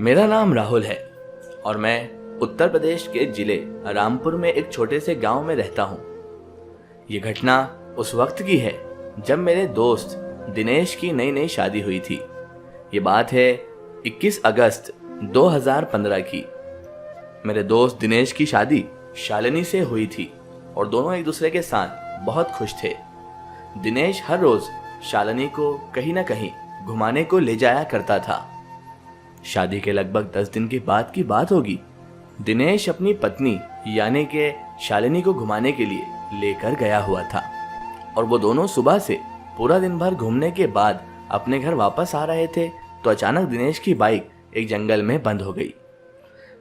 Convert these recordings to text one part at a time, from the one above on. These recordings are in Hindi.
मेरा नाम राहुल है और मैं उत्तर प्रदेश के जिले रामपुर में एक छोटे से गांव में रहता हूं। ये घटना उस वक्त की है जब मेरे दोस्त दिनेश की नई नई शादी हुई थी। ये बात है 21 अगस्त 2015 की। मेरे दोस्त दिनेश की शादी शालिनी से हुई थी और दोनों एक दूसरे के साथ बहुत खुश थे। दिनेश हर रोज शालिनी को कहीं ना कहीं घुमाने को ले जाया करता था। शादी के लगभग 10 दिन के बाद की बात होगी। दिनेश अपनी पत्नी यानी के शालिनी को घुमाने के लिए लेकर गया हुआ था और वो दोनों सुबह से पूरा दिन भर घूमने के बाद अपने घर वापस आ रहे थे तो अचानक दिनेश की बाइक एक जंगल में बंद हो गई।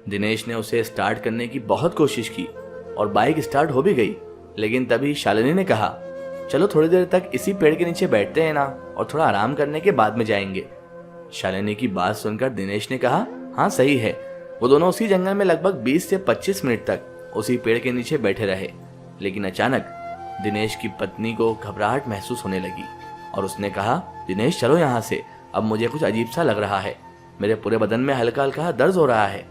दिनेश ने उसे स्टार्ट करने की बहुत कोशिश की और बाइक स्टार्ट हो भी गई, लेकिन तभी शालिनी ने कहा, चलो थोड़ी देर तक इसी पेड़ के नीचे बैठते हैं ना और थोड़ा आराम करने के बाद में जाएंगे। शालिनी की बात सुनकर दिनेश ने कहा, हाँ सही है। वो दोनों उसी जंगल में लगभग 20 से 25 मिनट तक उसी पेड़ के नीचे बैठे रहे, लेकिन अचानक दिनेश की पत्नी को घबराहट महसूस होने लगी और उसने कहा, दिनेश चलो यहाँ से, अब मुझे कुछ अजीब सा लग रहा है, मेरे पूरे बदन में हल्का हल्का दर्द हो रहा है।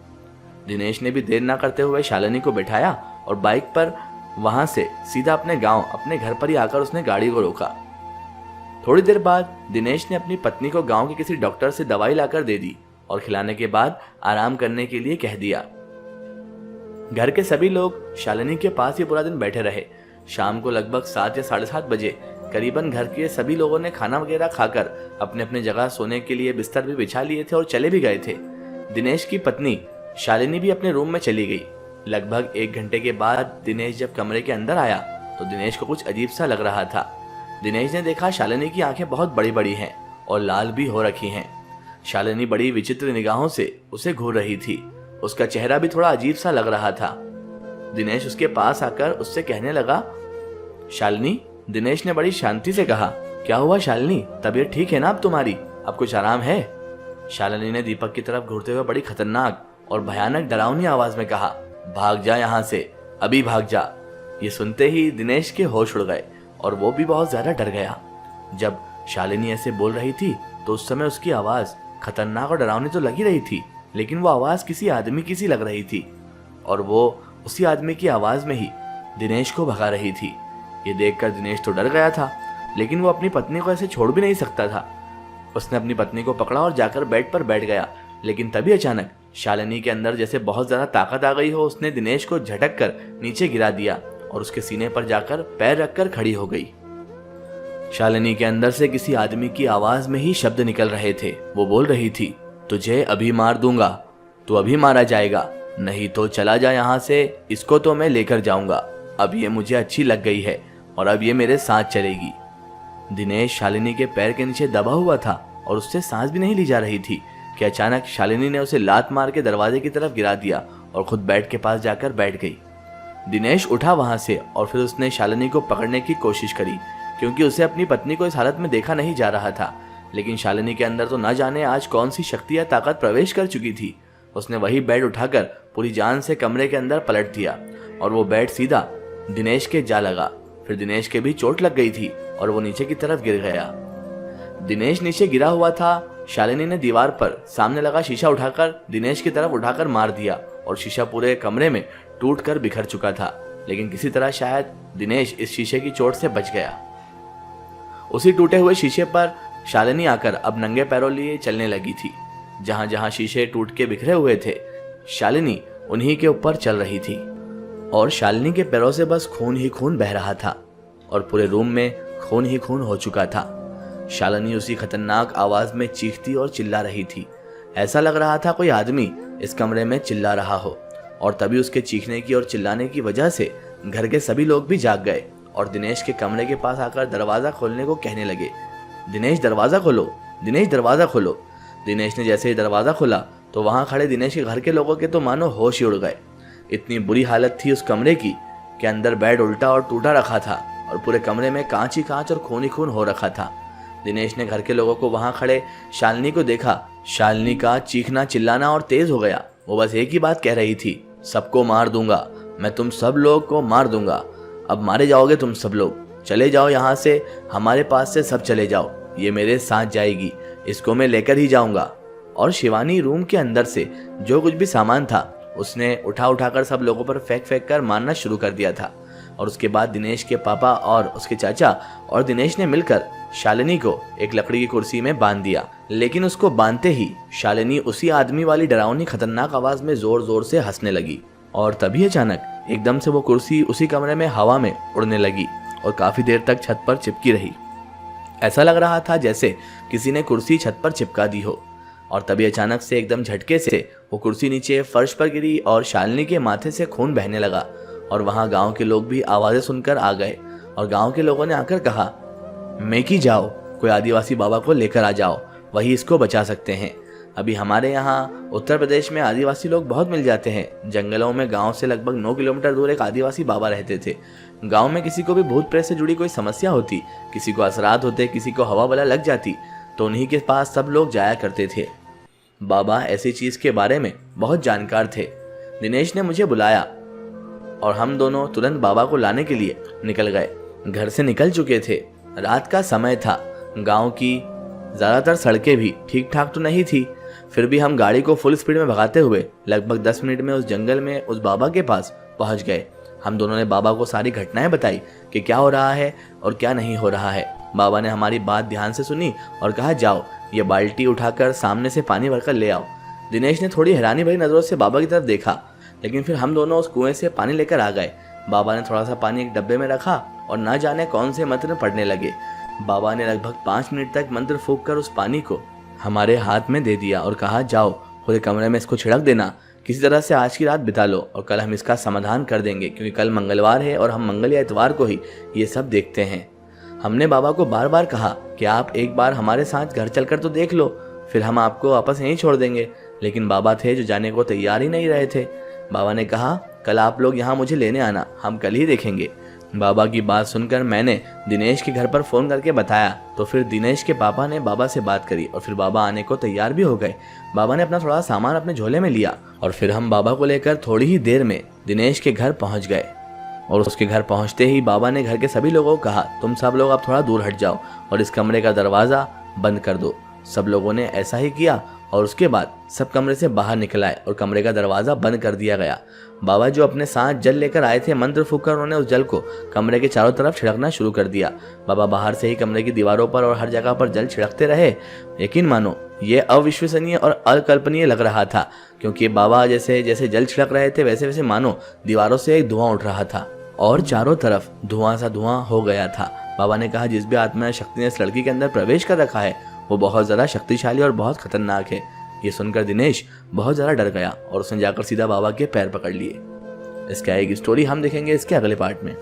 दिनेश ने भी देर ना करते हुए शालिनी को बिठाया और बाइक पर वहां से सीधा अपने गांव अपने घर पर ही आकर उसने गाड़ी को रोका। थोड़ी देर बाद दिनेश ने अपनी पत्नी को गांव के किसी डॉक्टर से दवाई लाकर दे दी और खिलाने के बाद आराम करने के लिए कह दिया। घर के सभी लोग शालिनी के पास ही पूरा दिन बैठे रहे। शाम को लगभग 7 या 7:30 बजे करीबन घर के सभी लोगों ने खाना वगैरह खाकर अपने अपने जगह सोने के लिए बिस्तर भी बिछा लिए थे और चले भी गए थे। दिनेश की पत्नी शालिनी भी अपने रूम में चली गई। लगभग 1 घंटे के बाद दिनेश जब कमरे के अंदर आया तो दिनेश को कुछ अजीब सा लग रहा था। दिनेश ने देखा शालिनी की आंखें बहुत बड़ी बड़ी हैं और लाल भी हो रखी हैं। शालिनी बड़ी विचित्र निगाहों से उसे घूर रही थी। उसका चेहरा भी थोड़ा अजीब सा लग रहा था। दिनेश उसके पास आकर उससे कहने लगा, शालिनी। दिनेश ने बड़ी शांति से कहा, क्या हुआ शालिनी, तबीयत ठीक है ना अब तुम्हारी, अब कुछ आराम है? शालिनी ने दीपक की तरफ घूरते हुए बड़ी खतरनाक और भयानक डरावनी आवाज में कहा, भाग जा यहाँ से, अभी भाग जा। ये सुनते ही दिनेश के होश उड़ गए और वो भी बहुत ज्यादा डर गया। जब शालिनी ऐसे बोल रही थी तो उस समय उसकी आवाज खतरनाक और डरावनी तो लगी रही थी, लेकिन वो आवाज किसी आदमी की सी लग रही थी और वो उसी आदमी की आवाज में ही दिनेश को भगा रही थी। ये देखकर दिनेश तो डर गया था, लेकिन वो अपनी पत्नी को ऐसे छोड़ भी नहीं सकता था। उसने अपनी पत्नी को पकड़ा और जाकर बेड पर बैठ गया, लेकिन तभी अचानक शालिनी के अंदर जैसे बहुत ज्यादा ताकत आ गई हो। उसने दिनेश को झटक कर नीचे गिरा दिया और उसके सीने पर जाकर पैर रखकर खड़ी हो गई। शालिनी के अंदर से किसी आदमी की आवाज में ही शब्द निकल रहे थे। वो बोल रही थी, तुझे अभी मार दूंगा, तू अभी मारा जाएगा, नहीं तो चला जा यहाँ से, इसको तो मैं लेकर जाऊंगा, अब ये मुझे अच्छी लग गई है और अब ये मेरे साथ चलेगी। दिनेश शालिनी के पैर के नीचे दबा हुआ था और उससे सांस भी नहीं ली जा रही थी कि अचानक शालिनी ने उसे लात मार के दरवाजे की तरफ गिरा दिया और खुद बेड के पास जाकर बैठ गई। दिनेश उठा वहां से और फिर उसने शालिनी को पकड़ने की कोशिश करी, क्योंकि उसे अपनी पत्नी को इस हालत में देखा नहीं जा रहा था। लेकिन शालिनी के अंदर तो न जाने आज कौन सी शक्ति या ताकत प्रवेश कर चुकी थी। उसने वही बेड उठाकर पूरी जान से कमरे के अंदर पलट दिया और वो बेड सीधा दिनेश के जा लगा। फिर दिनेश के भी चोट लग गई थी और वो नीचे की तरफ गिर गया। दिनेश नीचे गिरा हुआ था। शालिनी ने दीवार पर सामने लगा शीशा उठाकर दिनेश की तरफ उठाकर मार दिया और शीशा पूरे कमरे में टूटकर बिखर चुका था, लेकिन किसी तरह शायद दिनेश इस शीशे की चोट से बच गया। उसी टूटे हुए शीशे पर शालिनी आकर अब नंगे पैरों लिए चलने लगी थी। जहां जहां शीशे टूट के बिखरे हुए थे, शालिनी उन्हीं के ऊपर चल रही थी और शालिनी के पैरों से बस खून ही खून बह रहा था और पूरे रूम में खून ही खून हो चुका था। शालिनी उसी खतरनाक आवाज में चीखती और चिल्ला रही थी। ऐसा लग रहा था कोई आदमी इस कमरे में चिल्ला रहा हो और तभी उसके चीखने की और चिल्लाने की वजह से घर के सभी लोग भी जाग गए और दिनेश के कमरे के पास आकर दरवाजा खोलने को कहने लगे, दिनेश दरवाजा खोलो, दिनेश दरवाजा खोलो। दिनेश ने जैसे ही दरवाजा खोला तो वहां खड़े दिनेश के घर के लोगों के तो मानो होश ही उड़ गए। इतनी बुरी हालत थी उस कमरे की कि अंदर बेड उल्टा और टूटा रखा था और पूरे कमरे में कांच ही कांच और खून ही खून हो रखा था। दिनेश ने घर के लोगों को वहां खड़े शालिनी को देखा। शालिनी का चीखना चिल्लाना और तेज हो गया। वो बस एक ही बात कह रही थी, सबको मार दूंगा, मैं तुम सब लोग को मार दूंगा, अब मारे जाओगे तुम सब लोग, चले जाओ यहाँ से, हमारे पास से सब चले जाओ, ये मेरे साथ जाएगी, इसको मैं लेकर ही जाऊंगा। और शिवानी रूम के अंदर से जो कुछ भी सामान था उसने उठा उठाकर सब लोगों पर फेंक फेंक कर मारना शुरू कर दिया था। और उसके बाद दिनेश के पापा और उसके चाचा और दिनेश ने मिलकर शालिनी को एक लकड़ी की कुर्सी में बांध दिया। लेकिन उसको बांधते ही शालिनी उसी आदमी वाली डरावनी खतरनाक आवाज में जोर जोर से हंसने लगी और तभी अचानक एकदम से वो कुर्सी उसी कमरे में हवा में उड़ने लगी और काफी देर तक छत पर चिपकी रही। ऐसा लग रहा था जैसे किसी ने कुर्सी छत पर चिपका दी हो। और तभी अचानक से एकदम झटके से वो कुर्सी नीचे फर्श पर गिरी और शालिनी के माथे से खून बहने लगा। और वहां गांव के लोग भी आवाजें सुनकर आ गए और गांव के लोगों ने आकर कहा, मेकी जाओ, कोई आदिवासी बाबा को लेकर आ जाओ, वही इसको बचा सकते हैं। अभी हमारे यहाँ उत्तर प्रदेश में आदिवासी लोग बहुत मिल जाते हैं। जंगलों में गांव से लगभग 9 किलोमीटर दूर एक आदिवासी बाबा रहते थे। गांव में किसी को भी भूत प्रेत से जुड़ी कोई समस्या होती, किसी को असरात होते, किसी को हवा बला लग जाती, तो उन्हीं के पास सब लोग जाया करते थे। बाबा ऐसी चीज के बारे में बहुत जानकार थे। दिनेश ने मुझे बुलाया और हम दोनों तुरंत बाबा को लाने के लिए निकल गए। घर से निकल चुके थे, रात का समय था। गांव की ज्यादातर सड़कें भी ठीक ठाक तो नहीं थी, फिर भी हम गाड़ी को फुल स्पीड में भगाते हुए लगभग 10 मिनट में उस जंगल में उस बाबा के पास पहुंच गए। हम दोनों ने बाबा को सारी घटनाएं बताई कि क्या हो रहा है और क्या नहीं हो रहा है। बाबा ने हमारी बात ध्यान से सुनी और कहा, जाओ ये बाल्टी उठाकर सामने से पानी भरकर ले आओ। दिनेश ने थोड़ी हैरानी भरी नजरों से बाबा की तरफ देखा, लेकिन फिर हम दोनों उस कुएं से पानी लेकर आ गए। बाबा ने थोड़ा सा पानी एक डब्बे में रखा और न जाने कौन से मंत्र पढ़ने लगे। बाबा ने लगभग 5 मिनट तक मंत्र फूंक कर उस पानी को हमारे हाथ में दे दिया और कहा, जाओ पूरे कमरे में इसको छिड़क देना, किसी तरह से आज की रात बिता लो और कल हम इसका समाधान कर देंगे, क्योंकि कल मंगलवार है और हम मंगल या इतवार को ही ये सब देखते हैं। हमने बाबा को बार बार कहा कि आप एक बार हमारे साथ घर चलकर तो देख लो, फिर हम आपको वापस यहीं छोड़ देंगे, लेकिन बाबा थे जो जाने को तैयार ही नहीं रहे थे। बाबा ने कहा, कल आप लोग यहाँ मुझे लेने आना, हम कल ही देखेंगे। बाबा की बात सुनकर मैंने दिनेश के घर पर फोन करके बताया, तो फिर दिनेश के पापा ने बाबा से बात करी और फिर बाबा आने को तैयार भी हो गए। बाबा ने अपना थोड़ा सामान अपने झोले में लिया और फिर हम बाबा को लेकर थोड़ी ही देर में दिनेश के घर पहुंच गए। और उसके घर पहुंचते ही बाबा ने घर के सभी लोगों को कहा, तुम सब लोग अब थोड़ा दूर हट जाओ और इस कमरे का दरवाजा बंद कर दो। सब लोगों ने ऐसा ही किया और उसके बाद सब कमरे से बाहर निकल आए और कमरे का दरवाजा बंद कर दिया गया। बाबा जो अपने साथ जल लेकर आए थे, मंत्र फूंककर उन्होंने उस जल को कमरे के चारों तरफ छिड़कना शुरू कर दिया। बाबा बाहर से ही कमरे की दीवारों पर और हर जगह पर जल छिड़कते रहे। यकीन मानो ये अविश्वसनीय और अकल्पनीय लग रहा था, क्योंकि बाबा जैसे जैसे जल छिड़क रहे थे वैसे वैसे मानो दीवारों से एक धुआं उठ रहा था और चारों तरफ धुआं सा धुआं हो गया था। बाबा ने कहा, जिस भी आत्मा शक्ति ने इस लड़की के अंदर प्रवेश कर रखा है वो बहुत ज़्यादा शक्तिशाली और बहुत खतरनाक है। ये सुनकर दिनेश बहुत ज़्यादा डर गया और उसने जाकर सीधा बाबा के पैर पकड़ लिए। इसका एक स्टोरी हम देखेंगे इसके अगले पार्ट में।